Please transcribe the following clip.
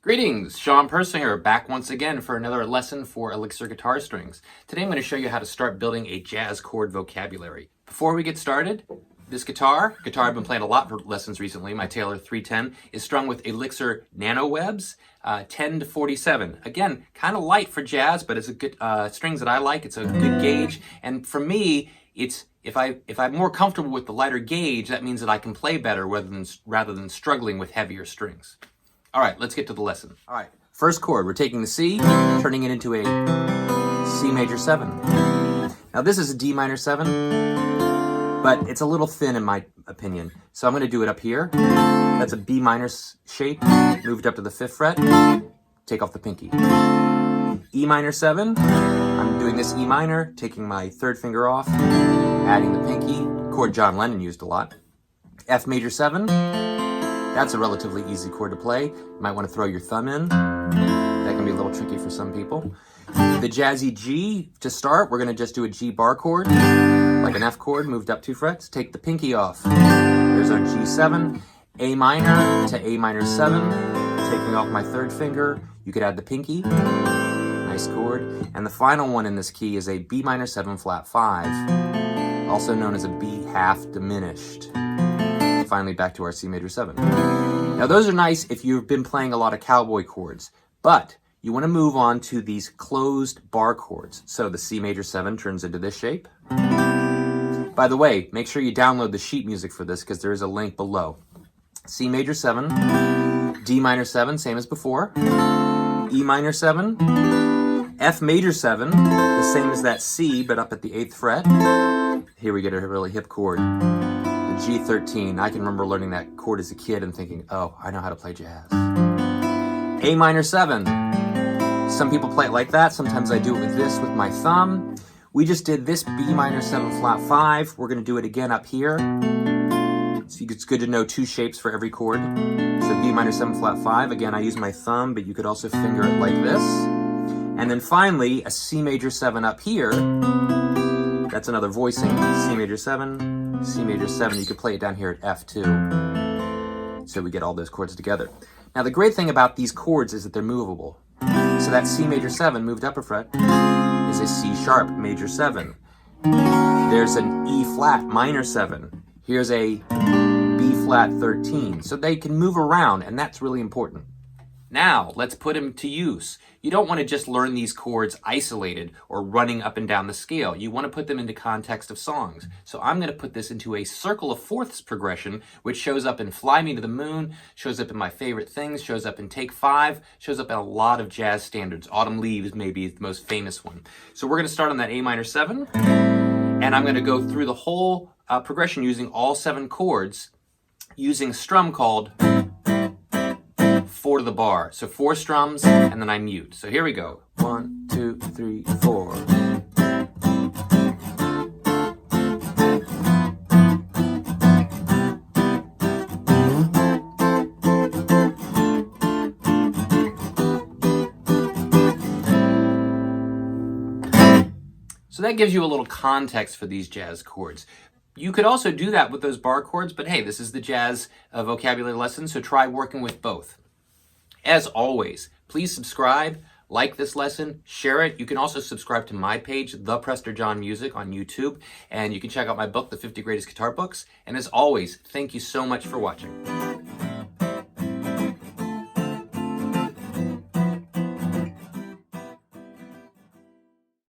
Greetings, Shawn Persinger back once again for another lesson for Elixir guitar strings. Today I'm going to show you how to start building a jazz chord vocabulary. Before we get started, this guitar I've been playing a lot for lessons recently, my Taylor 310, is strung with Elixir nano webs, 10 to 47. Again, kind of light for jazz, but it's a good strings that I like. It's a good gauge, and for me, if I'm more comfortable with the lighter gauge, that means that I can play better rather than struggling with heavier strings. All right, let's get to the lesson. All right, first chord, we're taking the C, turning it into a C major 7. Now this is a D minor 7, but it's a little thin in my opinion. So I'm gonna do it up here. That's a B minor shape, moved up to the 5th fret, take off the pinky. E minor 7, I'm doing this E minor, taking my 3rd finger off, adding the pinky, chord John Lennon used a lot. F major 7, that's a relatively easy chord to play. You might want to throw your thumb in. That can be a little tricky for some people. The jazzy G, to start, we're going to just do a G bar chord, like an F chord, moved up 2 frets. Take the pinky off. There's our G7, A minor to A minor 7, taking off my 3rd finger. You could add the pinky. Nice chord. And the final one in this key is a B minor 7 flat 5, also known as a B half diminished. Finally back to our C major 7. Now those are nice if you've been playing a lot of cowboy chords, but you want to move on to these closed bar chords. So the C major 7 turns into this shape. By the way, make sure you download the sheet music for this because there is a link below. C major 7, D minor 7, same as before, E minor 7, F major 7, the same as that C but up at the 8th fret. Here we get a really hip chord. G13. I can remember learning that chord as a kid and thinking, oh, I know how to play jazz. A minor 7. Some people play it like that. Sometimes I do it with this with my thumb. We just did this B minor 7 flat 5. We're going to do it again up here. So it's good to know 2 shapes for every chord. So B minor 7 flat 5. Again, I use my thumb, but you could also finger it like this. And then finally, a C major 7 up here. That's another voicing. C major 7. C major 7, you could play it down here at F2. So we get all those chords together. Now the great thing about these chords is that they're movable. So that C major 7 moved up a fret is a C sharp major 7. There's an E flat minor 7. Here's a B flat 13. So they can move around, and that's really important. Now, let's put them to use. You don't want to just learn these chords isolated or running up and down the scale. You want to put them into context of songs. So I'm going to put this into a circle of fourths progression, which shows up in Fly Me to the Moon, shows up in My Favorite Things, shows up in Take 5, shows up in a lot of jazz standards. Autumn Leaves may be the most famous one. So we're going to start on that A minor 7, and I'm going to go through the whole progression using all 7 chords, using a strum called 4 to the bar. So 4 strums, and then I mute. So here we go. 1, 2, 3, 4. So that gives you a little context for these jazz chords. You could also do that with those bar chords, but hey, this is the jazz vocabulary lesson, so try working with both. As always, please subscribe, like this lesson, share it. You can also subscribe to my page, The Prester John Music, on YouTube, and you can check out my book, The 50 Greatest Guitar Books. And as always, thank you so much for watching.